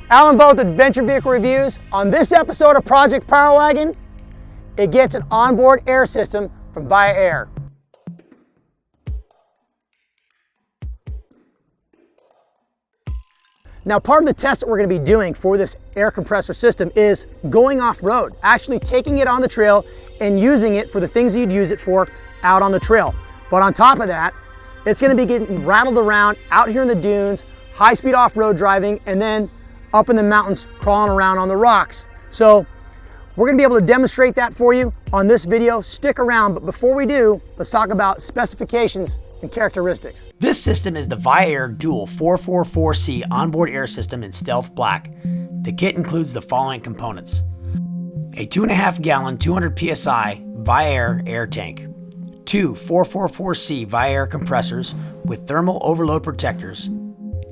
Alan Both Adventure Vehicle Reviews. On this episode of Project Power Wagon, it gets an onboard air system from Viair. Now, part of the test that we're going to be doing for this air compressor system is going off-road, actually taking it on the trail and using it for the things you'd use it for out on the trail. But on top of that, it's going to be getting rattled around out here in the dunes, high-speed off-road driving, and then up in the mountains crawling around on the rocks. So we're going to be able to demonstrate that for you on this video. Stick around, but before we do, let's talk about specifications and characteristics. This system is the Viair Dual 444C onboard air system in Stealth Black. The kit includes the following components: a 2.5 gallon 200 psi Viair air tank, two 444C Viair compressors with thermal overload protectors,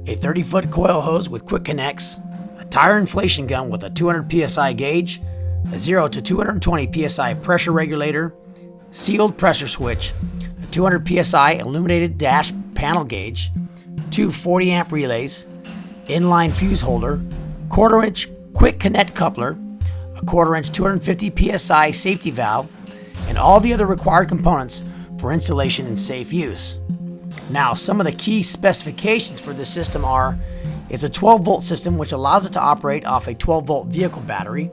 a 30-foot coil hose with quick connects, a tire inflation gun with a 200 psi gauge, a 0 to 220 psi pressure regulator, sealed pressure switch, a 200 psi illuminated dash panel gauge, two 40 amp relays, inline fuse holder, 1/4 inch quick connect coupler, a 1/4 inch 250 psi safety valve, and all the other required components for installation and safe use. Now, some of the key specifications for this system are: it's a 12-volt system which allows it to operate off a 12-volt vehicle battery.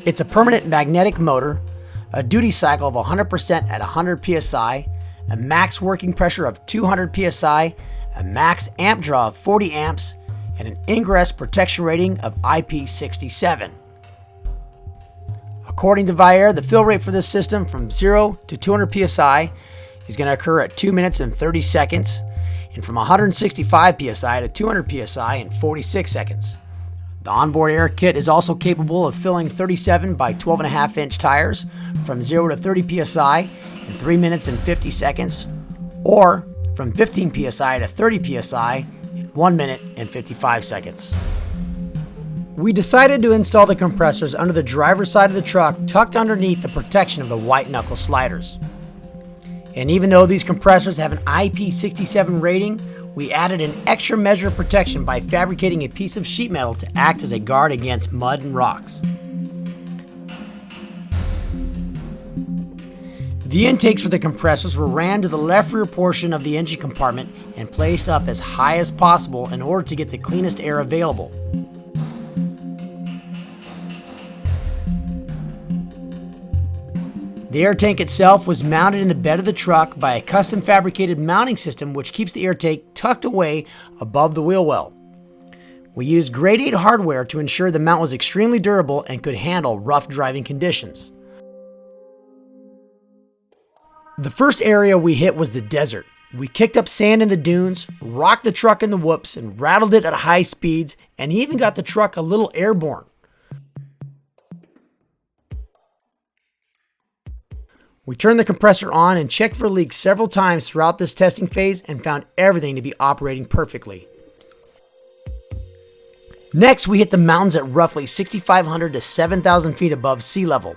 It's a permanent magnetic motor, a duty cycle of 100% at 100 psi, a max working pressure of 200 psi, a max amp draw of 40 amps, and an ingress protection rating of IP67. According to Viair, the fill rate for this system from 0 to 200 psi is going to occur at 2 minutes and 30 seconds, and from 165 psi to 200 psi in 46 seconds. The onboard air kit is also capable of filling 37 by 12.5 inch tires from 0 to 30 psi in 3 minutes and 50 seconds, or from 15 psi to 30 psi in 1 minute and 55 seconds. We decided to install the compressors under the driver's side of the truck, tucked underneath the protection of the white knuckle sliders. And even though these compressors have an IP67 rating, we added an extra measure of protection by fabricating a piece of sheet metal to act as a guard against mud and rocks. The intakes for the compressors were ran to the left rear portion of the engine compartment and placed up as high as possible in order to get the cleanest air available. The air tank itself was mounted in the bed of the truck by a custom fabricated mounting system which keeps the air tank tucked away above the wheel well. We used grade 8 hardware to ensure the mount was extremely durable and could handle rough driving conditions. The first area we hit was the desert. We kicked up sand in the dunes, rocked the truck in the whoops, and rattled it at high speeds, and even got the truck a little airborne. We turned the compressor on and checked for leaks several times throughout this testing phase and found everything to be operating perfectly. Next, we hit the mountains at roughly 6,500 to 7,000 feet above sea level.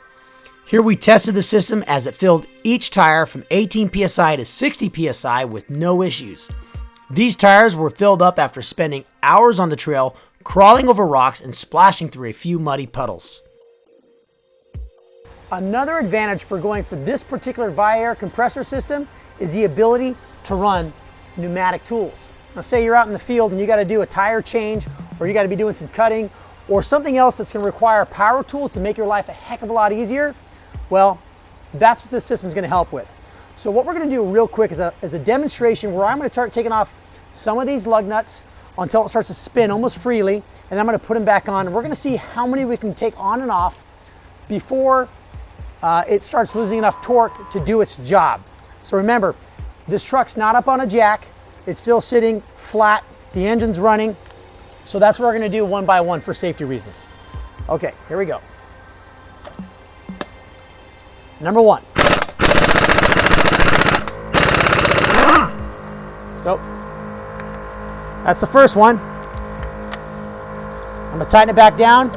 Here we tested the system as it filled each tire from 18 psi to 60 psi with no issues. These tires were filled up after spending hours on the trail, crawling over rocks and splashing through a few muddy puddles. Another advantage for going for this particular Viair compressor system is the ability to run pneumatic tools. Now, say you're out in the field and you got to do a tire change, or you got to be doing some cutting, or something else that's going to require power tools to make your life a heck of a lot easier. Well, that's what this system is going to help with. So what we're going to do real quick is a demonstration where I'm going to start taking off some of these lug nuts until it starts to spin almost freely, and then I'm going to put them back on, and we're going to see how many we can take on and off before it starts losing enough torque to do its job. So remember, this truck's not up on a jack. It's still sitting flat. The engine's running. So that's what we're going to do one by one for safety reasons. Okay, here we go. Number one. So that's the first one. I'm going to tighten it back down.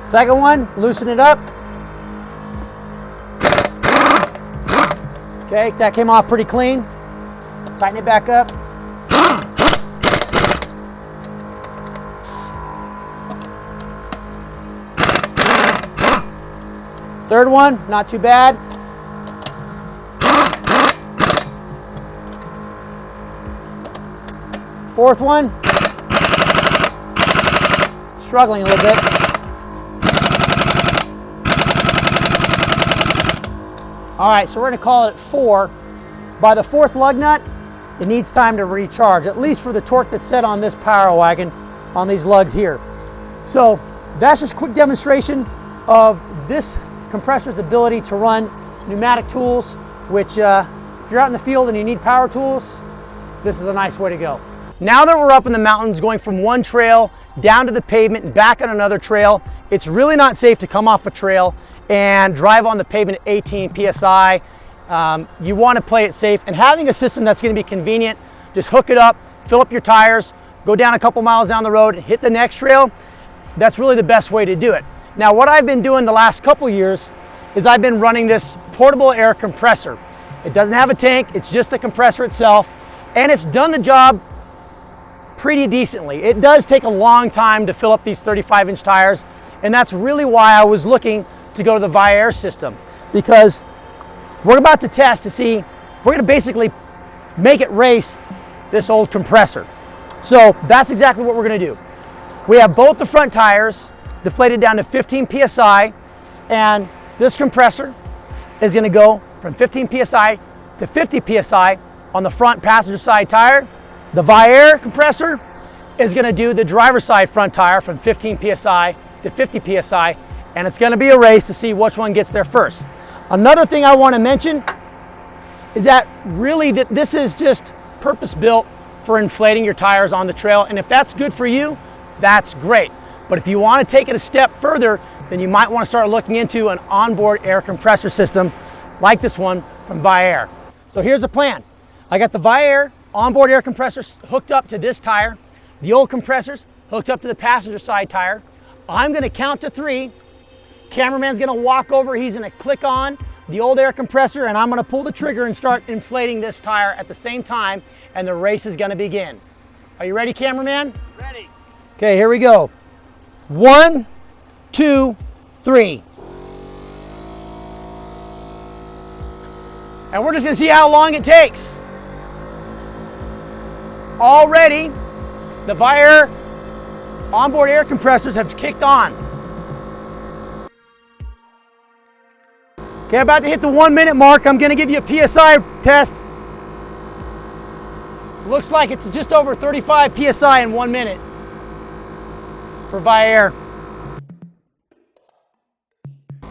Second one, loosen it up. Okay, that came off pretty clean. Tighten it back up. Third one, not too bad. Fourth one, struggling a little bit. All right, so we're gonna call it at 4. By the 4th lug nut, it needs time to recharge, at least for the torque that's set on this power wagon on these lugs here. So that's just a quick demonstration of this compressor's ability to run pneumatic tools, which if you're out in the field and you need power tools, this is a nice way to go. Now that we're up in the mountains going from one trail down to the pavement and back on another trail, it's really not safe to come off a trail and drive on the pavement at 18 PSI. You want to play it safe, and having a system that's going to be convenient, just hook it up, fill up your tires, go down a couple miles down the road, hit the next trail. That's really the best way to do it. Now, what I've been doing the last couple years is I've been running this portable air compressor. It doesn't have a tank, it's just the compressor itself, and it's done the job pretty decently. It does take a long time to fill up these 35-inch tires, and that's really why I was looking to go to the Viair system, because we're about to test to see, we're gonna basically make it race this old compressor. So that's exactly what we're gonna do. We have both the front tires deflated down to 15 PSI, and this compressor is gonna go from 15 PSI to 50 PSI on the front passenger side tire. The Viair compressor is gonna do the driver's side front tire from 15 PSI to 50 PSI, and it's gonna be a race to see which one gets there first. Another thing I wanna mention is that really this is just purpose-built for inflating your tires on the trail, and if that's good for you, that's great. But if you wanna take it a step further, then you might wanna start looking into an onboard air compressor system like this one from Viair. So here's the plan. I got the Viair onboard air compressor hooked up to this tire, the old compressors hooked up to the passenger side tire. I'm gonna count to 3. Cameraman's gonna walk over, he's gonna click on the old air compressor, and I'm gonna pull the trigger and start inflating this tire at the same time, and the race is gonna begin. Are you ready, cameraman? Ready. Okay, here we go. 1, 2, 3. And we're just gonna see how long it takes. Already, the Viair onboard air compressors have kicked on. Okay, about to hit the 1 minute mark. I'm gonna give you a PSI test. Looks like it's just over 35 PSI in 1 minute for Viair. I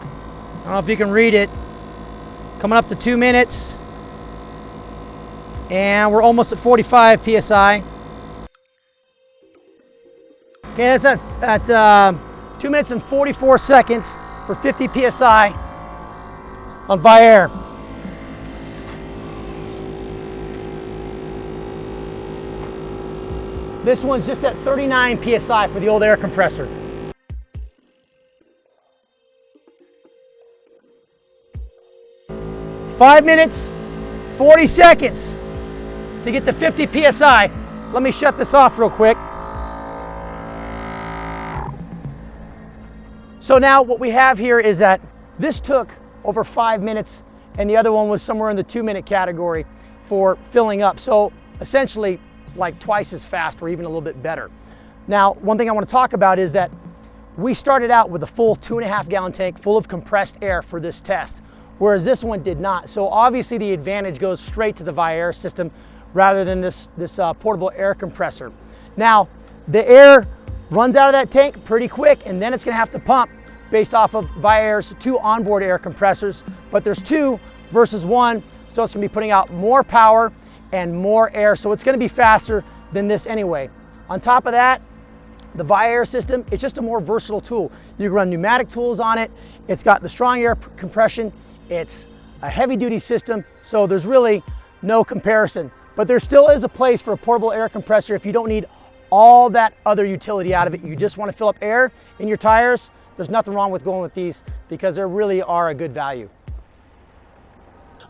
don't know if you can read it. Coming up to 2 minutes. And we're almost at 45 PSI. Okay, that's at 2 minutes and 44 seconds for 50 PSI on Viair. This one's just at 39 PSI for the old air compressor. Five minutes, 40 seconds to get to 50 PSI. Let me shut this off real quick. So now what we have here is that this took over 5 minutes, and the other one was somewhere in the 2 minute category for filling up. So essentially like twice as fast or even a little bit better. Now, one thing I want to talk about is that we started out with a full 2.5 gallon tank full of compressed air for this test, whereas this one did not. So obviously the advantage goes straight to the Viair system rather than this portable air compressor. Now, the air runs out of that tank pretty quick, and then it's gonna have to pump based off of Viair's 2 onboard air compressors, but there's 2 versus 1, so it's gonna be putting out more power and more air, so it's gonna be faster than this anyway. On top of that, the Viair system, it's just a more versatile tool. You can run pneumatic tools on it, it's got the strong air compression, it's a heavy duty system, so there's really no comparison. But there still is a place for a portable air compressor if you don't need all that other utility out of it. You just wanna fill up air in your tires. There's nothing wrong with going with these because they really are a good value.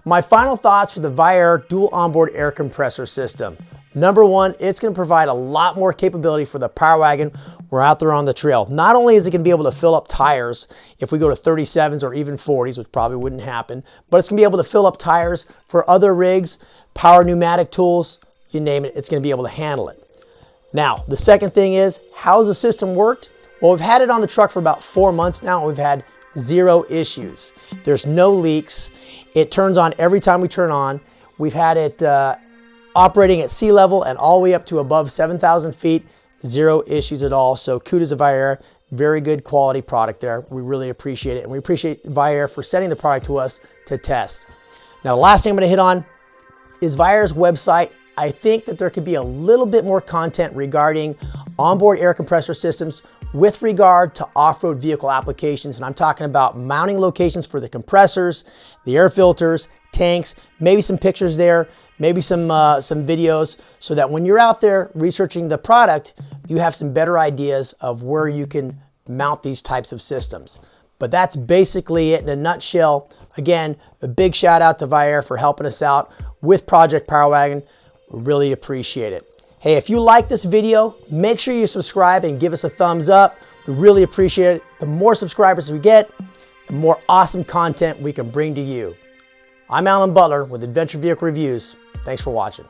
My final thoughts for the Viair Dual Onboard Air Compressor System. Number one, it's going to provide a lot more capability for the Power Wagon we're out there on the trail. Not only is it going to be able to fill up tires if we go to 37s or even 40s, which probably wouldn't happen, but it's going to be able to fill up tires for other rigs, power pneumatic tools, you name it, it's going to be able to handle it. Now, the second thing is, how's the system worked? Well, we've had it on the truck for about 4 months now, and we've had 0 issues. There's no leaks. It turns on every time we turn on. We've had it operating at sea level and all the way up to above 7,000 feet. 0 issues at all. So kudos to Viair. Very good quality product there. We really appreciate it. And we appreciate Viair for sending the product to us to test. Now, the last thing I'm going to hit on is Viair's website. I think that there could be a little bit more content regarding onboard air compressor systems with regard to off-road vehicle applications. And I'm talking about mounting locations for the compressors, the air filters, tanks, maybe some pictures there, maybe some videos, so that when you're out there researching the product, you have some better ideas of where you can mount these types of systems. But that's basically it in a nutshell. Again, a big shout out to Viair for helping us out with Project Power Wagon. We really appreciate it. Hey, if you like this video, make sure you subscribe and give us a thumbs up. We really appreciate it. The more subscribers we get, the more awesome content we can bring to you. I'm Alan Butler with Adventure Vehicle Reviews. Thanks for watching.